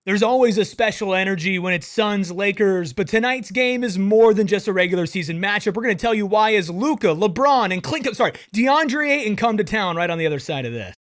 There's always a special energy when it's Suns Lakers, but tonight's game is more than just a regular season matchup. We're going to tell you why as Luka, LeBron, and DeAndre Ayton come to town right on the other side of this.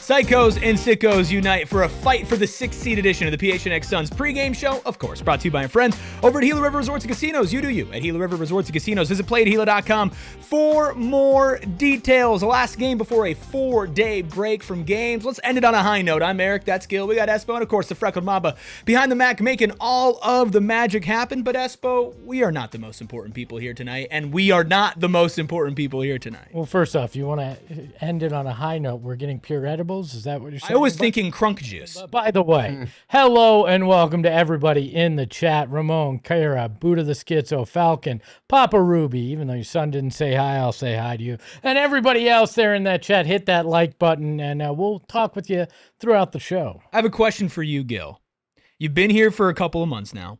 Psychos and sickos unite for a fight for the 6th seed edition of the PHNX Suns pregame show, of course, brought to you by our friends over at Gila River Resorts and Casinos. You do you at Gila River Resorts and Casinos. Visit playatgila.com for more details. The last game before a 4-day break from games. Let's end it on a high note. I'm Eric, that's Gil. We got Espo, and of course, the freckled Mamba behind the Mac making all of the magic happen. But Espo, we are not the most important people here tonight, and we are not the most important people here tonight. Well, first off, you want to end it on a high note. We're getting pure edibles. Is that what you're saying? I was thinking crunk juice. By the way, hello and welcome to everybody in the chat. Ramon, Kara, Buddha the Schizo, Falcon, Papa Ruby. Even though your son didn't say hi, I'll say hi to you. And everybody else there in that chat, hit that like button, and we'll talk with you throughout the show. I have a question for you, Gil. You've been here for a couple of months now.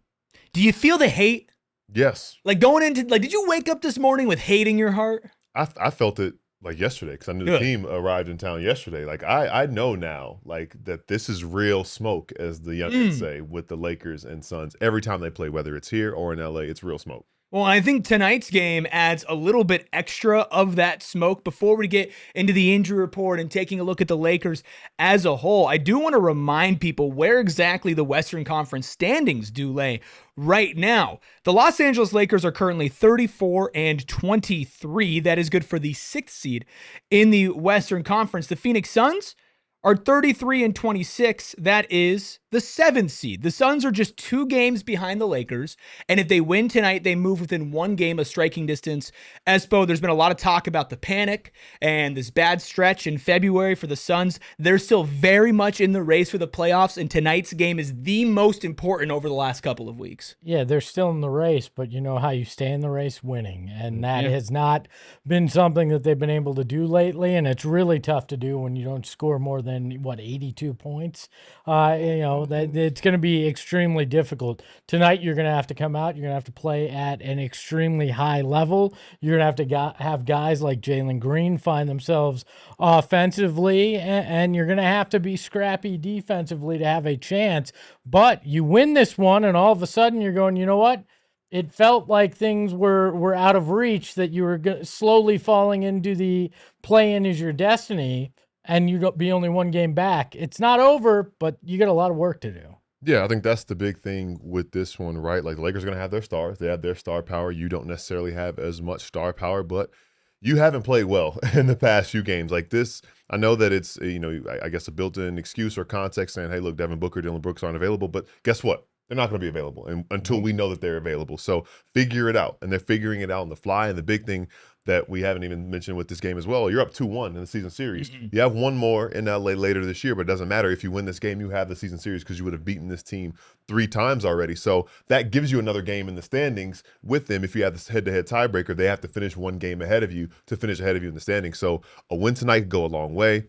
Do you feel the hate? Yes. Like going into, did you wake up this morning with hate in your heart? I felt it like yesterday because I knew the team arrived in town yesterday. Like I know now, like that this is real smoke, as the youngins say, with the Lakers and Suns. Every time they play, whether it's here or in LA, it's real smoke. Well, I think tonight's game adds a little bit extra of that smoke. Before we get into the injury report and taking a look at the Lakers as a whole, I do want to remind people where exactly the Western Conference standings do lay right now. The Los Angeles Lakers are currently 34-23. That is good for the 6th seed in the Western Conference. The Phoenix Suns are 33-26. That is the 7th seed. The Suns are just 2 games behind the Lakers, and if they win tonight, they move within 1 game of striking distance. Espo, there's been a lot of talk about the panic and this bad stretch in February for the Suns. They're still very much in the race for the playoffs, and tonight's game is the most important over the last couple of weeks. Yeah, they're still in the race, but you know how you stay in the race? Winning, and that has not been something that they've been able to do lately, and it's really tough to do when you don't score more than, 82 points. That it's going to be extremely difficult. Tonight, you're going to have to come out. You're going to have to play at an extremely high level. You're going to have to have guys like Jalen Green find themselves offensively, and you're going to have to be scrappy defensively to have a chance. But you win this one, and all of a sudden, you're going, you know what? It felt like things were out of reach, that you were slowly falling into the play-in is your destiny, and you'd be only 1 game back. It's not over, but you got a lot of work to do. Yeah, I think that's the big thing with this one, right? Like the Lakers are going to have their stars. They have their star power. You don't necessarily have as much star power, but you haven't played well in the past few games. Like this, I know that it's, I guess a built-in excuse or context saying, hey, look, Devin Booker, Dillon Brooks aren't available, but guess what? They're not going to be available until we know that they're available. So figure it out. And they're figuring it out on the fly. And the big thing that we haven't even mentioned with this game as well, you're up 2-1 in the season series. You have 1 more in LA later this year, but it doesn't matter. If you win this game, you have the season series because you would have beaten this team 3 times already. So that gives you another game in the standings with them. If you have this head-to-head tiebreaker, they have to finish 1 game ahead of you to finish ahead of you in the standings. So a win tonight could go a long way,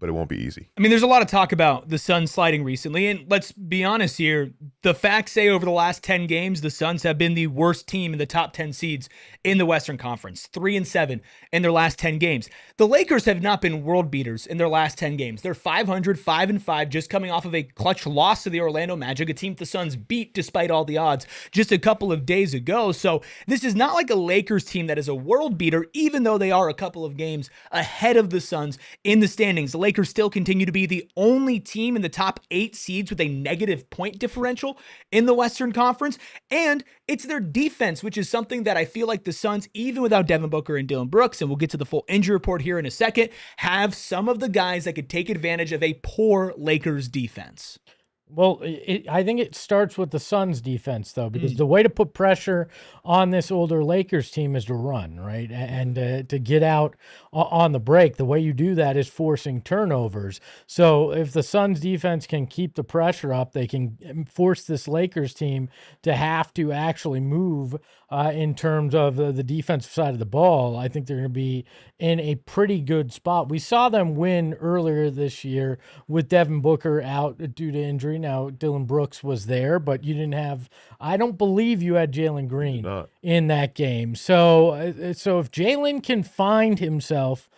but it won't be easy. I mean, there's a lot of talk about the Suns sliding recently, and let's be honest here. The facts say over the last 10 games, the Suns have been the worst team in the top 10 seeds in the Western Conference, 3-7 in their last 10 games. The Lakers have not been world beaters in their last 10 games. They're 500, 5-5, just coming off of a clutch loss to the Orlando Magic, a team the Suns beat despite all the odds just a couple of days ago. So this is not like a Lakers team that is a world beater, even though they are a couple of games ahead of the Suns in the standings. The Lakers still continue to be the only team in the top 8 seeds with a negative point differential in the Western Conference, and it's their defense, which is something that I feel like the Suns, even without Devin Booker and Dillon Brooks, and we'll get to the full injury report here in a second, have some of the guys that could take advantage of a poor Lakers defense. Well, I think it starts with the Suns defense, though, because the way to put pressure on this older Lakers team is to run, right? And to get out on the break. The way you do that is forcing turnovers. So if the Suns defense can keep the pressure up, they can force this Lakers team to have to actually move in terms of the defensive side of the ball. I think they're going to be in a pretty good spot. We saw them win earlier this year with Devin Booker out due to injury. Now, Dillon Brooks was there, but you didn't have, I don't believe you had Jalen Green in that game. So if Jalen can find himself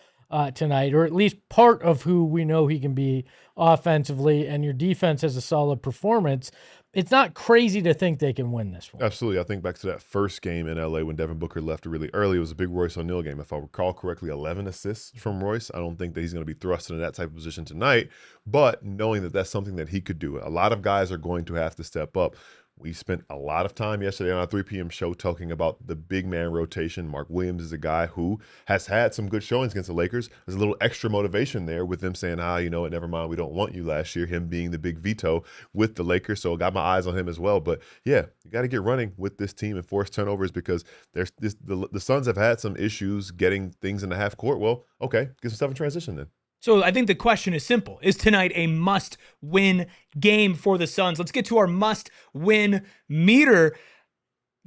tonight, or at least part of who we know he can be offensively, and your defense has a solid performance, it's not crazy to think they can win this one. Absolutely. I think back to that first game in LA when Devin Booker left really early. It was a big Royce O'Neal game. If I recall correctly, 11 assists from Royce. I don't think that he's going to be thrust into that type of position tonight, but knowing that that's something that he could do. A lot of guys are going to have to step up. We spent a lot of time yesterday on our 3 p.m. show talking about the big man rotation. Mark Williams is a guy who has had some good showings against the Lakers. There's a little extra motivation there with them saying, you know what, never mind, we don't want you last year, him being the big veto with the Lakers. So I got my eyes on him as well. But yeah, you got to get running with this team and force turnovers because the Suns have had some issues getting things in the half court. Well, okay, get some stuff in transition then. So I think the question is simple. Is tonight a must-win game for the Suns? Let's get to our must-win meter.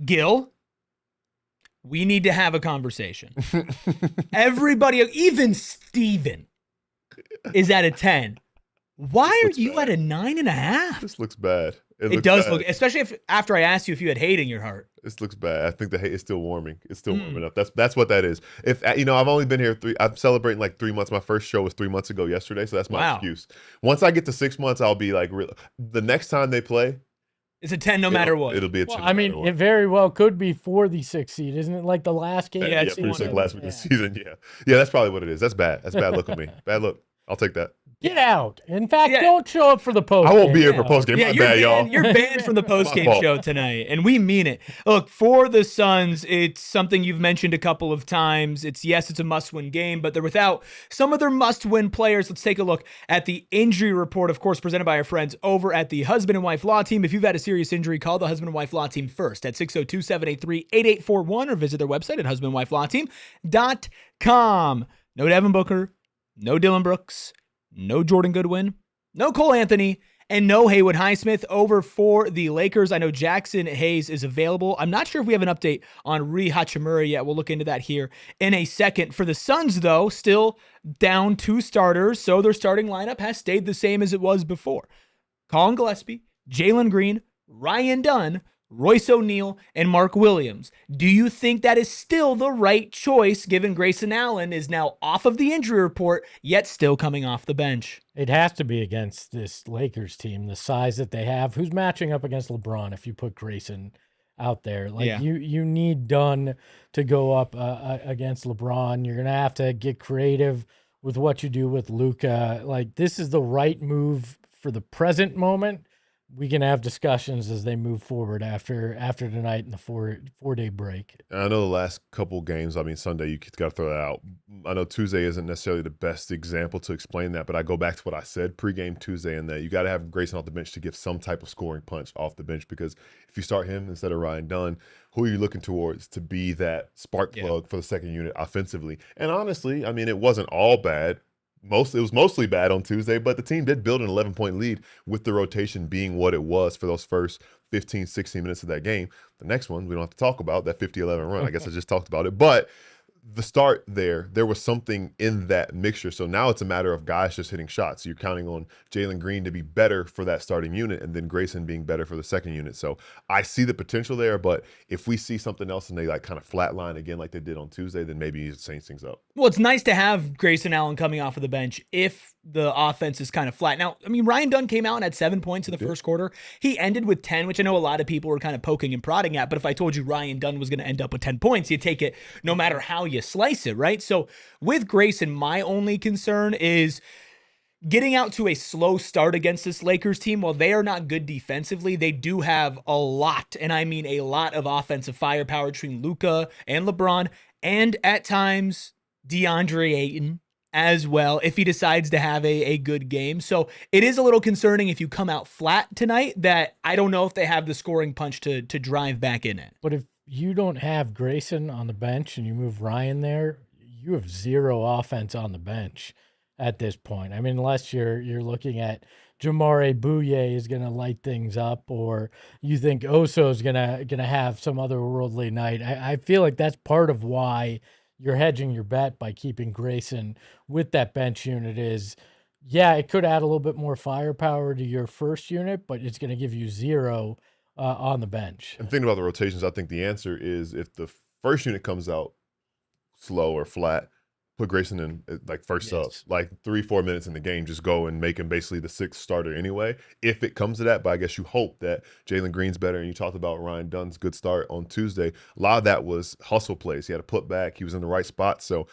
Gil, we need to have a conversation. Everybody, even Steven, is at a 10. Why are you at a 9.5? This looks bad. It does look, especially after I asked you if you had hate in your heart. This looks bad. I think the hate is still warming. It's still warming up. That's what that is. If I've only been here I'm celebrating like 3 months. My first show was 3 months ago yesterday, so that's my excuse. Once I get to 6 months, I'll be like, the next time they play, it's a 10 no matter what. It'll be a 10. I mean, it very well could be for the 6th seed, isn't it? Like the last game. Yeah, pretty last week of the season. Yeah, that's probably what it is. That's bad. That's bad look on me. Bad look. I'll take that. Get out. In fact, don't show up for the post. I won't be here for post game. Yeah, you're banned from the post game show tonight, and we mean it. Look, for the Suns, it's something you've mentioned a couple of times. It's a must-win game, but they're without some of their must-win players. Let's take a look at the injury report, of course, presented by our friends over at the Husband and Wife Law Team. If you've had a serious injury, call the Husband and Wife Law Team first at 602-783-8841 or visit their website at husbandandwifelawteam.com. No Devin Booker, no Dillon Brooks, no Jordan Goodwin, no Cole Anthony, and no Haywood Highsmith over for the Lakers. I know Jackson Hayes is available. I'm not sure if we have an update on Rui Hachimura yet. We'll look into that here in a second. For the Suns, though, still down 2 starters, so their starting lineup has stayed the same as it was before. Colin Gillespie, Jalen Green, Ryan Dunn, Royce O'Neal, and Mark Williams. Do you think that is still the right choice given Grayson Allen is now off of the injury report, yet still coming off the bench? It has to be against this Lakers team, the size that they have. Who's matching up against LeBron if you put Grayson out there? You need Dunn to go up against LeBron. You're going to have to get creative with what you do with Luka. Like, this is the right move for the present moment. We can have discussions as they move forward after tonight and the four-day break. I know the last couple games, Sunday, you got to throw that out. I know Tuesday isn't necessarily the best example to explain that, but I go back to what I said pregame Tuesday and that you got to have Grayson off the bench to give some type of scoring punch off the bench, because if you start him instead of Ryan Dunn, who are you looking towards to be that spark plug for the second unit offensively? And honestly, it wasn't all bad. It was mostly bad on Tuesday, but the team did build an 11-point lead with the rotation being what it was for those first 15, 16 minutes of that game. The next one, we don't have to talk about, that 50-11 run. I guess I just talked about it. But the start there was something in that mixture. So now it's a matter of guys just hitting shots. You're counting on Jalen Green to be better for that starting unit and then Grayson being better for the second unit. So I see the potential there, but if we see something else and they kind of flatline again like they did on Tuesday, then maybe he's changing things up. Well, it's nice to have Grayson Allen coming off of the bench if the offense is kind of flat. Now, Ryan Dunn came out and had 7 points in the first quarter. He ended with 10, which I know a lot of people were kind of poking and prodding at, but if I told you Ryan Dunn was going to end up with 10 points, you'd take it no matter how you slice it, right? So with Grayson, my only concern is getting out to a slow start against this Lakers team. While they are not good defensively, they do have a lot, and I mean a lot of offensive firepower between Luka and LeBron, and at times DeAndre Ayton as well if he decides to have a good game. So it is a little concerning if you come out flat tonight that I don't know if they have the scoring punch to drive back in it. But if you don't have Grayson on the bench and you move Ryan there, you have zero offense on the bench at this point. I mean, unless you're looking at Jamare Bouye is going to light things up, or you think Oso is gonna have some otherworldly night. I feel like that's part of why you're hedging your bet by keeping Grayson with that bench unit. Is yeah, it could add a little bit more firepower to your first unit, but it's going to give you zero on the bench. And thinking about the rotations, I think the answer is if the first unit comes out slow or flat, put Grayson in like first up, like 3-4 minutes in the game, just go and make him basically the sixth starter anyway, if it comes to that. But I guess you hope that Jalen Green's better. And you talked about Ryan Dunn's good start on Tuesday. A lot of that was hustle plays. He had a put back. He was in the right spot. So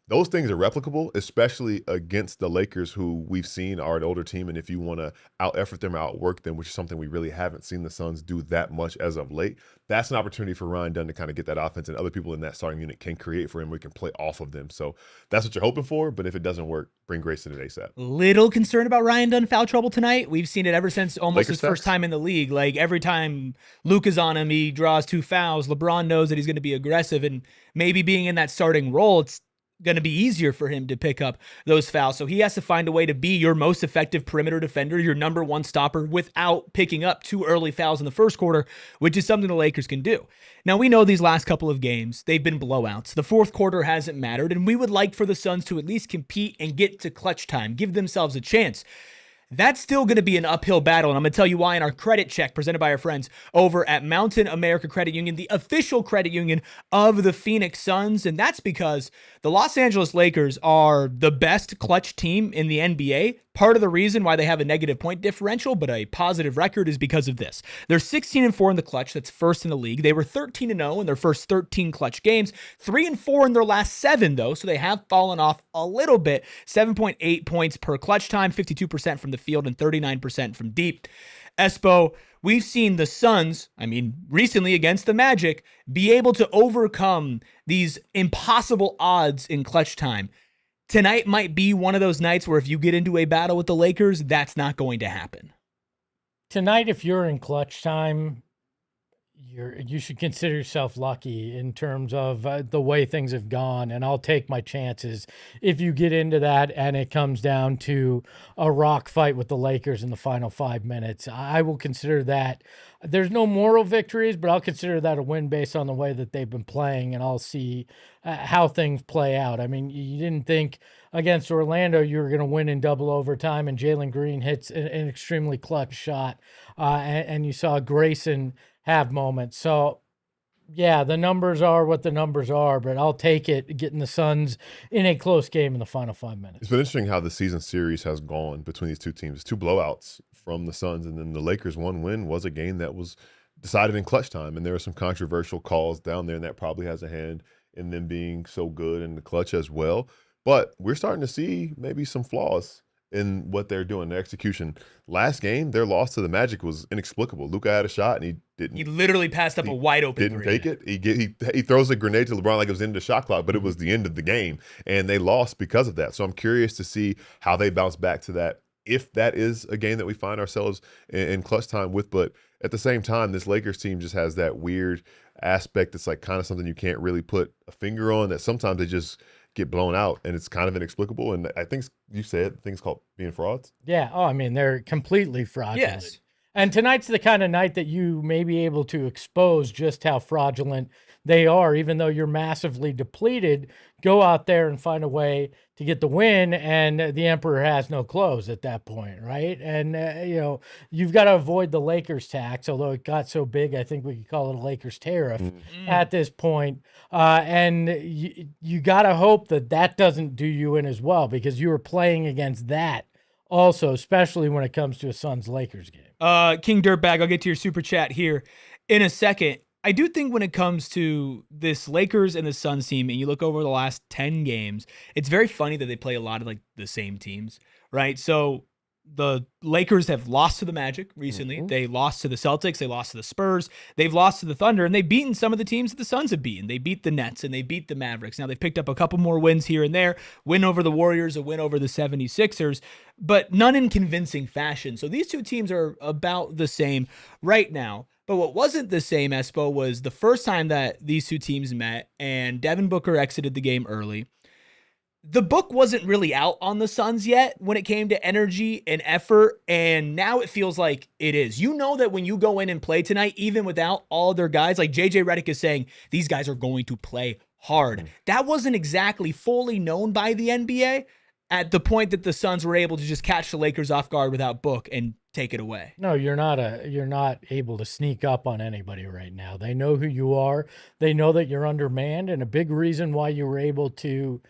those things are replicable, especially against the Lakers, who we've seen are an older team. And if you want to out-effort them or outwork them, which is something we really haven't seen the Suns do that much as of late, that's an opportunity for Ryan Dunn to kind of get that offense, and other people in that starting unit can create for him. We can play off of them. So that's what you're hoping for. But if it doesn't work, bring Grayson in ASAP. Little concerned about Ryan Dunn foul trouble tonight. We've seen it ever since almost Lakers his first time in the league. Like every time Luka's on him, he draws 2 fouls. LeBron knows that he's going to be aggressive, and maybe being in that starting role, it's going to be easier for him to pick up those fouls. So he has to find a way to be your most effective perimeter defender, your number one stopper, without picking up 2 early fouls in the first quarter, which is something the Lakers can do. Now, we know these last couple of games, they've been blowouts. The fourth quarter hasn't mattered, and we would like for the Suns to at least compete and get to clutch time, give themselves a chance. That's still going to be an uphill battle, and I'm going to tell you why in our credit check presented by our friends over at Mountain America Credit Union, the official credit union of the PHNX Suns, and that's because the Los Angeles Lakers are the best clutch team in the NBA. Part of the reason why they have a negative point differential, but a positive record, is because of this. They're 16-4 in the clutch. That's first in the league. They were 13-0 in their first 13 clutch games, 3-4 in their last 7, though, so they have fallen off a little bit. 7.8 points per clutch time, 52% from the field and 39% from deep. Espo, we've seen the Suns, recently against the Magic, be able to overcome these impossible odds in clutch time. Tonight might be one of those nights where if you get into a battle with the Lakers, that's not going to happen. Tonight, if you're in clutch time, you should consider yourself lucky in terms of the way things have gone, and I'll take my chances if you get into that and it comes down to a rock fight with the Lakers in the final 5 minutes. I will consider that. There's no moral victories, but I'll consider that a win based on the way that they've been playing, and I'll see how things play out. I mean, you didn't think against Orlando you were going to win in double overtime, and Jalen Green hits an extremely clutch shot, and you saw Grayson have moments. So, yeah, the numbers are what the numbers are, but I'll take it getting the Suns in a close game in the final 5 minutes. It's been interesting how the season series has gone between these two teams. 2 blowouts from the Suns, and then the Lakers' 1 win was a game that was decided in clutch time, and there were some controversial calls down there, and that probably has a hand in them being so good in the clutch as well. But we're starting to see maybe some flaws in what they're doing, their execution. Last game, their loss to the Magic was inexplicable. Luka had a shot, and he didn't. He literally passed up a wide open Didn't three. take it. He throws a grenade to LeBron like it was the end of the shot clock, but it was the end of the game, and they lost because of that. So I'm curious to see how they bounce back to that, if that is a game that we find ourselves in clutch time with. But at the same time, this Lakers team just has that weird aspect that's like kind of something you can't really put a finger on, that sometimes they just get blown out, and it's kind of inexplicable. And I think you said things called being frauds. Yeah. Oh, I mean, they're completely fraudulent. Yes. And tonight's the kind of night that you may be able to expose just how fraudulent they are, even though you're massively depleted. Go out there and find a way to get the win, and the emperor has no clothes at that point, right? And, you've got to avoid the Lakers tax, although it got so big, I think we could call it a Lakers tariff at this point. And you got to hope that doesn't do you in as well, because you were playing against that also, especially when it comes to a Suns-Lakers game. King Dirtbag, I'll get to your super chat here in a second. I do think when it comes to this Lakers and the Suns team, and you look over the last 10 games, it's very funny that they play a lot of like the same teams, right? So the Lakers have lost to the Magic recently. They lost to the Celtics. They lost to the Spurs. They've lost to the Thunder, and they've beaten some of the teams that the Suns have beaten. They beat the Nets, and they beat the Mavericks. Now, they've picked up a couple more wins here and there. Win over the Warriors, a win over the 76ers, but none in convincing fashion. So these two teams are about the same right now. But what wasn't the same, Espo, was the first time that these two teams met, and Devin Booker exited the game early. The book wasn't really out on the Suns yet when it came to energy and effort, and now it feels like it is. You know that when you go in and play tonight, even without all their guys, like JJ Redick is saying, these guys are going to play hard. That wasn't exactly fully known by the NBA at the point that the Suns were able to just catch the Lakers off guard without Book and take it away. No, you're not able to sneak up on anybody right now. They know who you are. They know that you're undermanned, and a big reason why you were able to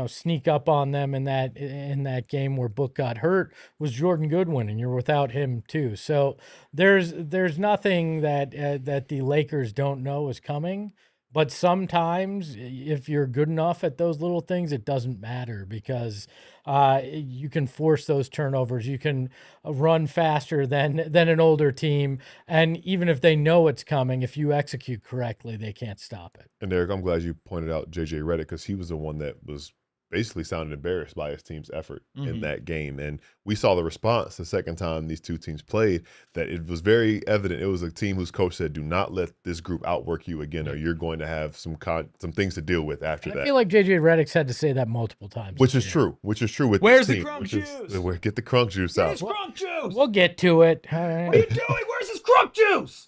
sneak up on them in that game where Book got hurt was Jordan Goodwin, and you're without him too. So there's nothing that the Lakers don't know is coming. But sometimes if you're good enough at those little things, it doesn't matter because you can force those turnovers. You can run faster than an older team. And even if they know it's coming, if you execute correctly, they can't stop it. And Derek, I'm glad you pointed out JJ Redick because he was the one that was basically sounded embarrassed by his team's effort in that game. And we saw the response the second time these two teams played, that it was very evident. It was a team whose coach said, do not let this group outwork you again, or you're going to have some things to deal with after that. I feel like JJ Redick's had to say that multiple times. Which is true with Where's this the team, crunk juice? Get the crunk juice out. Where's crunk juice? We'll get to it. What are you doing? Where's his crunk juice?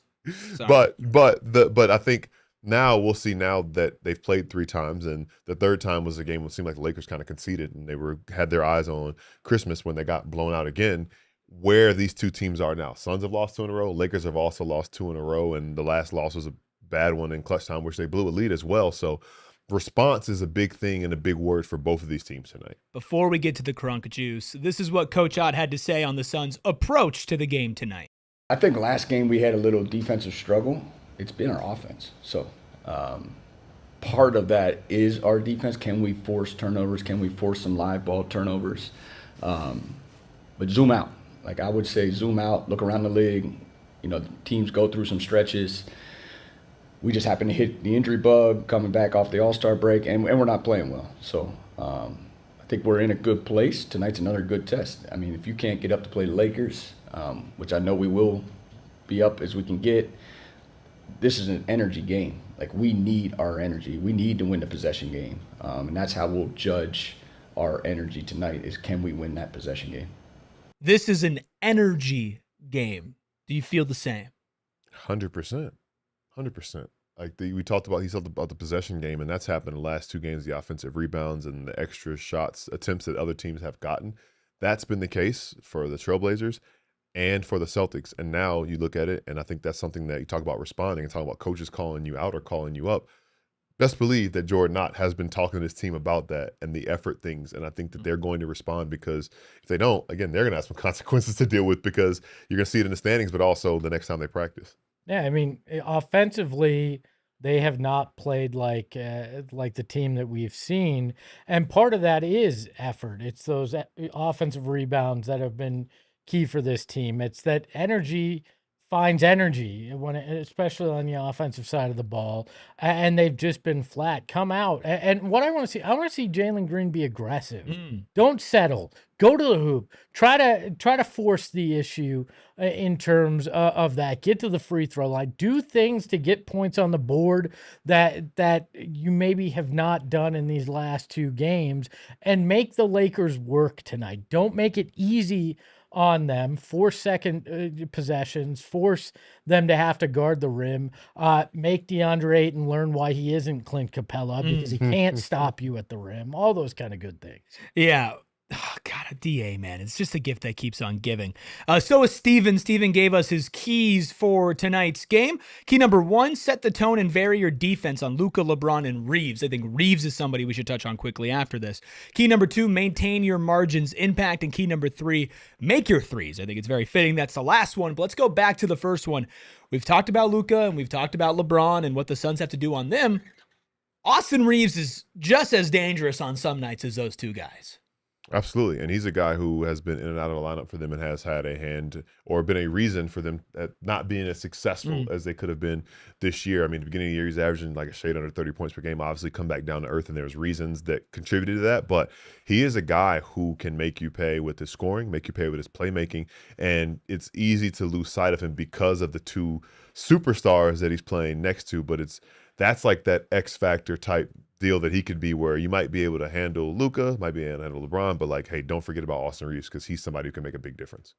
But I think now we'll see now that they've played 3 times, and the third time was a game that seemed like the Lakers kind of conceded, and they had their eyes on Christmas when they got blown out again. Where these two teams are now, Suns have lost 2 in a row. Lakers have also lost 2 in a row, and the last loss was a bad one in clutch time, which they blew a lead as well. So response is a big thing and a big word for both of these teams tonight. Before we get to the crunk juice, this is what Coach Ott had to say on the Suns' approach to the game tonight. I think last game we had a little defensive struggle. It's been our offense. So part of that is our defense. Can we force turnovers? Can we force some live ball turnovers? But zoom out. Like I would say, zoom out, look around the league. Teams go through some stretches. We just happen to hit the injury bug coming back off the All-Star break, and we're not playing well. So I think we're in a good place. Tonight's another good test. I mean, if you can't get up to play the Lakers, which I know we will be up as we can get, this is an energy game. Like, we need our energy. We need to win the possession game. And that's how we'll judge our energy tonight, is can we win that possession game? This is an energy game. Do you feel the same? 100%. 100%. Like he talked about the possession game, and that's happened in the last 2 games, the offensive rebounds and the extra shots, attempts that other teams have gotten. That's been the case for the Trailblazers and for the Celtics. And now you look at it, and I think that's something that you talk about responding and talk about coaches calling you out or calling you up. Best believe that Jordan Ott has been talking to his team about that and the effort things, and I think that they're going to respond, because if they don't, again, they're going to have some consequences to deal with, because you're going to see it in the standings, but also the next time they practice. Yeah, I mean, offensively, they have not played like the team that we've seen, and part of that is effort. It's those offensive rebounds that have been key for this team. It's that energy finds energy, especially on the offensive side of the ball, and they've just been flat. Come out, and what I want to see Jalen Green be aggressive. Don't settle. Go to the hoop. Try to force the issue in terms of that. Get to the free throw line. Do things to get points on the board that you maybe have not done in these last 2 games, and make the Lakers work tonight. Don't make it easy on them. Force second possessions. Force them to have to guard the rim. Make DeAndre Ayton learn why he isn't Clint Capella, because he can't stop you at the rim. All those kind of good things. Yeah. Oh, God, a DA, man. It's just a gift that keeps on giving. So is Steven. Steven gave us his keys for tonight's game. Key number 1, set the tone and vary your defense on Luka, LeBron, and Reeves. I think Reeves is somebody we should touch on quickly after this. Key number 2, maintain your margins impact. And key number 3, make your threes. I think it's very fitting. That's the last one, but let's go back to the first one. We've talked about Luka and we've talked about LeBron and what the Suns have to do on them. Austin Reeves is just as dangerous on some nights as those 2 guys. Absolutely. And he's a guy who has been in and out of the lineup for them and has had a hand or been a reason for them at not being as successful as they could have been this year. I mean, at the beginning of the year, he's averaging like a shade under 30 points per game. Obviously, come back down to earth, and there's reasons that contributed to that. But he is a guy who can make you pay with his scoring, make you pay with his playmaking. And it's easy to lose sight of him because of the two superstars that he's playing next to. But that's like that X Factor type deal that he could be, where you might be able to handle Luka, might be able to handle LeBron, but like, hey, don't forget about Austin Reeves because he's somebody who can make a big difference.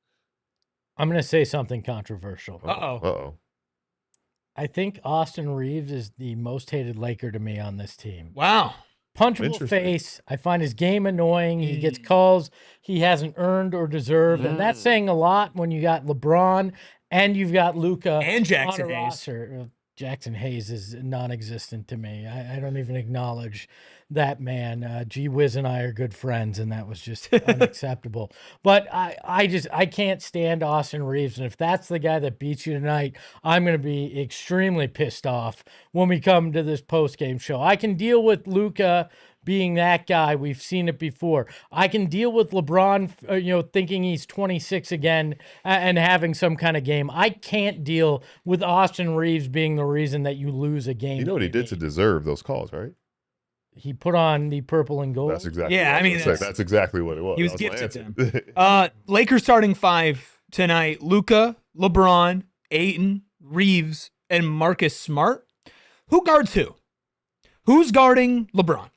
I'm going to say something controversial. Uh-oh. I think Austin Reeves is the most hated Laker to me on this team. Wow. Punchable face. I find his game annoying. He gets calls he hasn't earned or deserved, and that's saying a lot when you got LeBron and you've got Luka And Jackson on a Hayes. roster. Jackson Hayes is non-existent to me. I don't even acknowledge that man. G Wiz and I are good friends, and that was just unacceptable. But I can't stand Austin Reeves, and if that's the guy that beats you tonight, I'm going to be extremely pissed off when we come to this post-game show. I can deal with Luka being that guy. We've seen it before. I can deal with LeBron, thinking he's 26 again and having some kind of game. I can't deal with Austin Reeves being the reason that you lose a game. You know what he did to deserve those calls, right? He put on the purple and gold. That's exactly. Yeah, what I mean, that's exactly what it was. He was That my gifted to answer. him. Lakers starting 5 tonight: Luka, LeBron, Ayton, Reeves, and Marcus Smart. Who guards who? Who's guarding LeBron?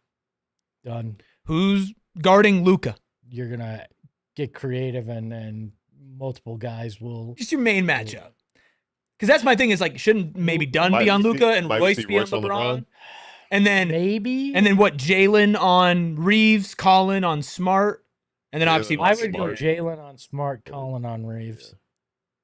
Done. Who's guarding Luka? You're gonna get creative, and multiple guys will. Just your main matchup. Because that's my thing, is like, shouldn't maybe Dunn be on Luka and Royce be on LeBron? And then Maybe. And then what? Jalen on Reeves, Colin on Smart, and then obviously I would go Jalen on Smart, Colin on Reeves.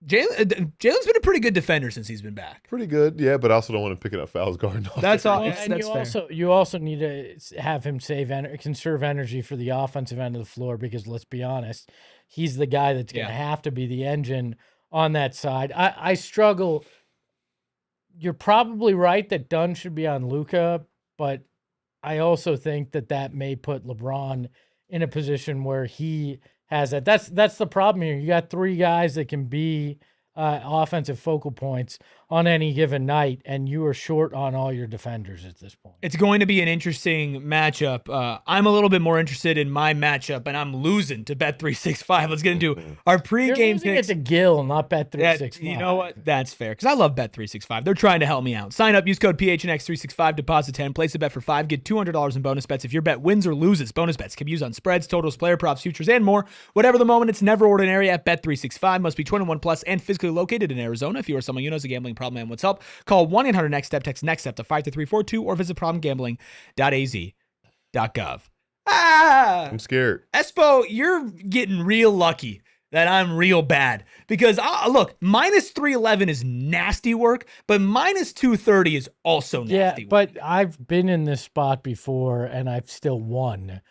Jalen's been a pretty good defender since he's been back. Pretty good, yeah, but I also don't want him picking up fouls guarding. That's all. Well, and That's fair. you also need to have him conserve energy for the offensive end of the floor, because let's be honest, he's the guy that's going to have to be the engine on that side. I struggle. You're probably right that Dunn should be on Luka, but I also think that may put LeBron in a position where he has that. That's the problem here. You got 3 guys that can be offensive focal points on any given night, and you are short on all your defenders at this point. It's going to be an interesting matchup. I'm a little bit more interested in my matchup, and I'm losing to Bet365. Let's get into our pregame picks. It's a Gill, not Bet365. You know what? That's fair, because I love Bet365. They're trying to help me out. Sign up, use code PHNX365, deposit 10, place a bet for 5, get $200 in bonus bets if your bet wins or loses. Bonus bets can be used on spreads, totals, player props, futures, and more. Whatever the moment, it's never ordinary at Bet365. Must be 21 plus and physically located in Arizona. If you or someone you know has a gambling problem and wants help, call 1-800-NEXT-STEP, text NEXT-STEP to 52342, or visit problemgambling.az.gov. I'm scared. Espo, you're getting real lucky that I'm real bad, because look, minus 311 is nasty work, but minus 230 is also nasty work. But I've been in this spot before, and I've still won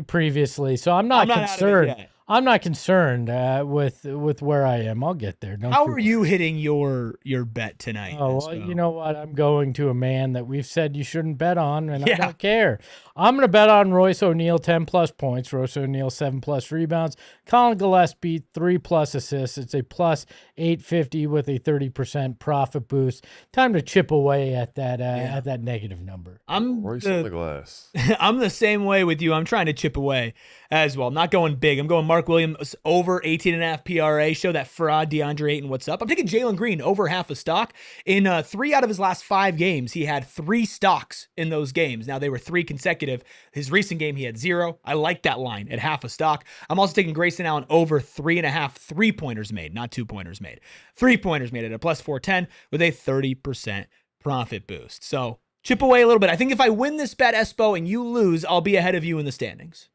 previously, so I'm not concerned. I'm not concerned with where I am. I'll get there. How are you hitting your bet tonight? Oh, well, you know what? I'm going to a man that we've said you shouldn't bet on, and I don't care. I'm going to bet on Royce O'Neal 10+ points, Royce O'Neal 7+ rebounds, Colin Gillespie 3+ assists. It's a plus 850 with a 30% profit boost. Time to chip away at that negative number. Royce on the glass. I'm the same way with you. I'm trying to chip away as well. I'm not going big. I'm going Mark Williams over 18.5 PRA. Show that fraud DeAndre Ayton what's up. I'm taking Jalen Green over half a stock. In 3 out of his last 5 games, he had 3 stocks in those games. Now, they were 3 consecutive. His recent game, he had 0. I like that line at half a stock. I'm also taking Grayson Allen over 3.5 3-pointers made, not 2-pointers made. 3-pointers made at a plus 410 with a 30% profit boost. So chip away a little bit. I think if I win this bet, Espo, and you lose, I'll be ahead of you in the standings.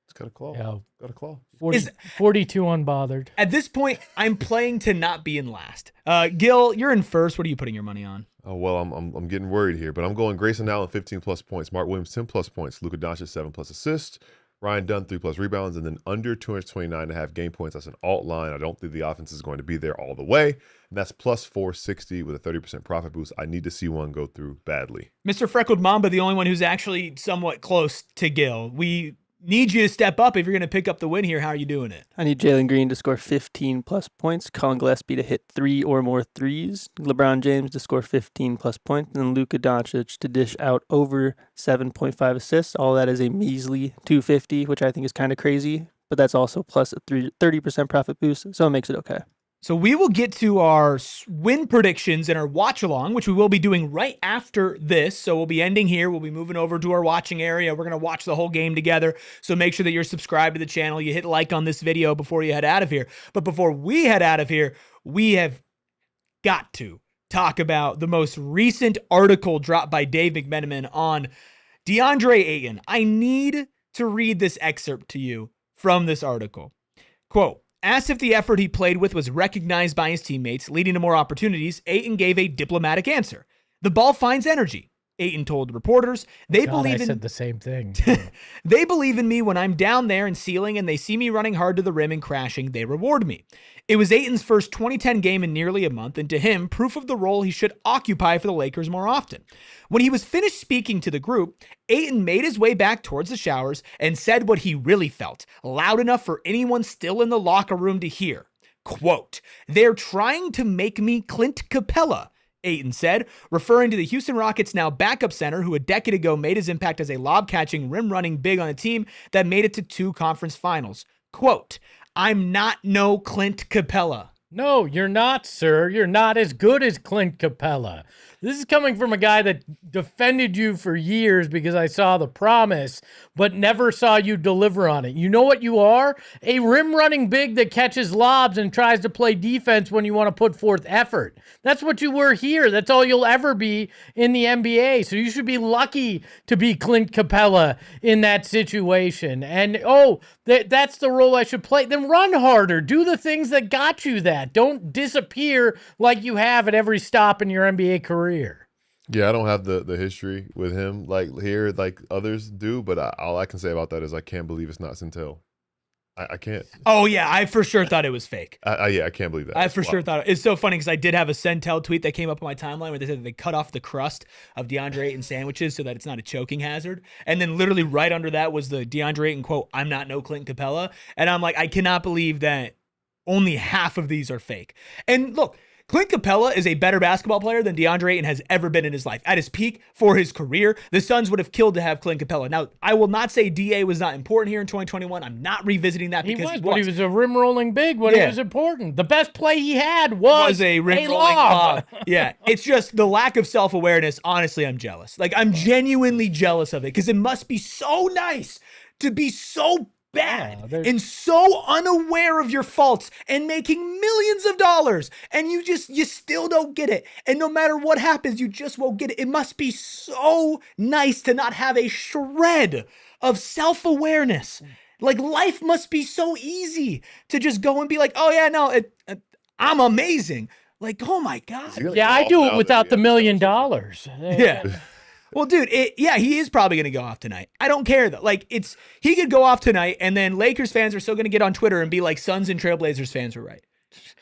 It's got a claw. Yeah. Got a claw. 42 unbothered. At this point, I'm playing to not be in last. Gil, you're in first. What are you putting your money on? Oh, well, I'm getting worried here, but I'm going Grayson Allen 15+ points, Mark Williams 10+ points, Luka Doncic 7+ assists, Ryan Dunn 3+ rebounds, and then under 229.5 game points. That's an alt line. I don't think the offense is going to be there all the way. And that's plus 460 with a 30% profit boost. I need to see one go through badly. Mr. Freckled Mamba, the only one who's actually somewhat close to Gil. We need you to step up if you're going to pick up the win here. How are you doing it? I need Jalen Green to score 15-plus points, Colin Gillespie to hit 3 or more threes, LeBron James to score 15-plus points, and Luka Doncic to dish out over 7.5 assists. All that is a measly 250, which I think is kind of crazy, but that's also plus a 30% profit boost, so it makes it okay. So we will get to our win predictions and our watch along, which we will be doing right after this. So we'll be ending here. We'll be moving over to our watching area. We're going to watch the whole game together. So make sure that you're subscribed to the channel. You hit like on this video before you head out of here. But before we head out of here, we have got to talk about the most recent article dropped by Dave McMenamin on DeAndre Ayton. I need to read this excerpt to you from this article. Quote, asked if the effort he played with was recognized by his teammates, leading to more opportunities, Ayton gave a diplomatic answer. The ball finds energy, Ayton told reporters. I said the same thing. They believe in me when I'm down there and sealing and they see me running hard to the rim and crashing. They reward me. It was Ayton's first 2010 game in nearly a month, and to him, proof of the role he should occupy for the Lakers more often. When he was finished speaking to the group, Ayton made his way back towards the showers and said what he really felt, loud enough for anyone still in the locker room to hear. Quote, they're trying to make me Clint Capella, Ayton said, referring to the Houston Rockets' now backup center who a decade ago made his impact as a lob-catching, rim-running big on a team that made it to 2 conference finals. Quote, I'm not no Clint Capella. No, you're not, sir. You're not as good as Clint Capella. This is coming from a guy that defended you for years because I saw the promise, but never saw you deliver on it. You know what you are? A rim-running big that catches lobs and tries to play defense when you want to put forth effort. That's what you were here. That's all you'll ever be in the NBA. So you should be lucky to be Clint Capella in that situation. And, that's the role I should play. Then run harder. Do the things that got you that. Don't disappear like you have at every stop in your NBA career. Yeah, I don't have the history with him like others do, but all I can say about that is I can't believe it's not Centel. I can't. Oh, yeah, I for sure thought it was fake. I can't believe that. I for sure thought it's so funny because I did have a Centel tweet that came up on my timeline where they said that they cut off the crust of DeAndre Ayton sandwiches so that it's not a choking hazard. And then literally right under that was the DeAndre Ayton quote, I'm not no Clint Capella. And I'm like, I cannot believe that only half of these are fake. And look, Clint Capella is a better basketball player than DeAndre Ayton has ever been in his life. At his peak for his career, the Suns would have killed to have Clint Capella. Now, I will not say DA was not important here in 2021. I'm not revisiting that because he was. But he was a rim-rolling big when it was important. The best play he had was a rim-rolling lob. Yeah, it's just the lack of self-awareness. Honestly, I'm jealous. Like, I'm genuinely jealous of it because it must be so nice to be so bad and so unaware of your faults and making millions of dollars and you still don't get it, and no matter what happens you just won't get it. It must be so nice to not have a shred of self-awareness. Like, life must be so easy to just go and be like, oh yeah, no, I'm amazing. Like, oh my God. Yeah, I do it without the $1 million. Yeah. Well, dude, he is probably going to go off tonight. I don't care, though. Like, he could go off tonight, and then Lakers fans are still going to get on Twitter and be like, Suns and Trailblazers fans were right.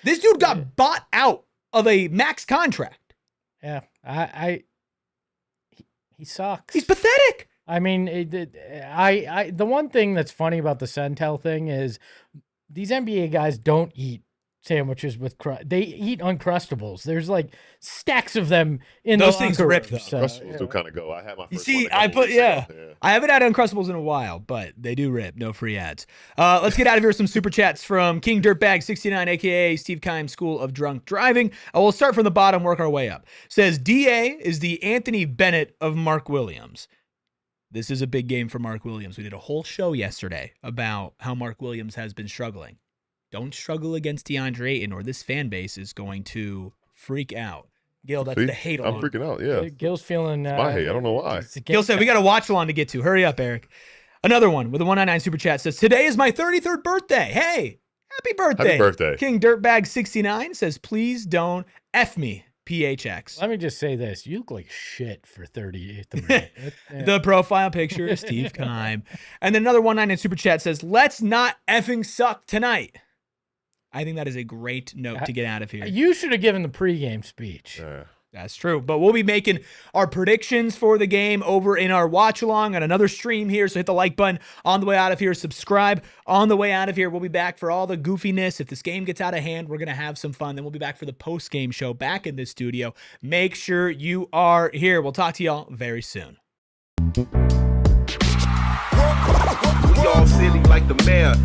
This dude got bought out of a max contract. Yeah, he sucks. He's pathetic. I mean, the one thing that's funny about the Centel thing is these NBA guys don't eat sandwiches with crust. They eat Uncrustables. There's like stacks of them in those the things locker rip room. though. Uncrustables do kind of go. I had my first See, one I haven't had Uncrustables in a while, but they do rip. No free ads. Let's get out of here with some super chats from King Dirtbag 69, aka Steve Keim School of Drunk Driving. We'll start from the bottom, work our way up. Says DA is the Anthony Bennett of Mark Williams. This is a big game for Mark Williams. We did a whole show yesterday about how Mark Williams has been struggling. Don't struggle against DeAndre Ayton or this fan base is going to freak out. Gil, that's the hate I'm along. freaking out, yeah. Gil's feeling... my hate, I don't know why. Gil said, we got a watch along to get to. Hurry up, Eric. Another one with a 199 super chat says, today is my 33rd birthday. Hey, happy birthday. Happy birthday. King Dirtbag 69 says, please don't F me, PHX. Let me just say this. You look like shit for 38. The profile picture is Steve Keim. And then another 199 super chat says, let's not effing suck tonight. I think that is a great note to get out of here. You should have given the pregame speech. That's true. But we'll be making our predictions for the game over in our watch along on another stream here. So hit the like button on the way out of here. Subscribe on the way out of here. We'll be back for all the goofiness. If this game gets out of hand, we're going to have some fun. Then we'll be back for the post-game show back in this studio. Make sure you are here. We'll talk to y'all very soon. We all silly like the mayor.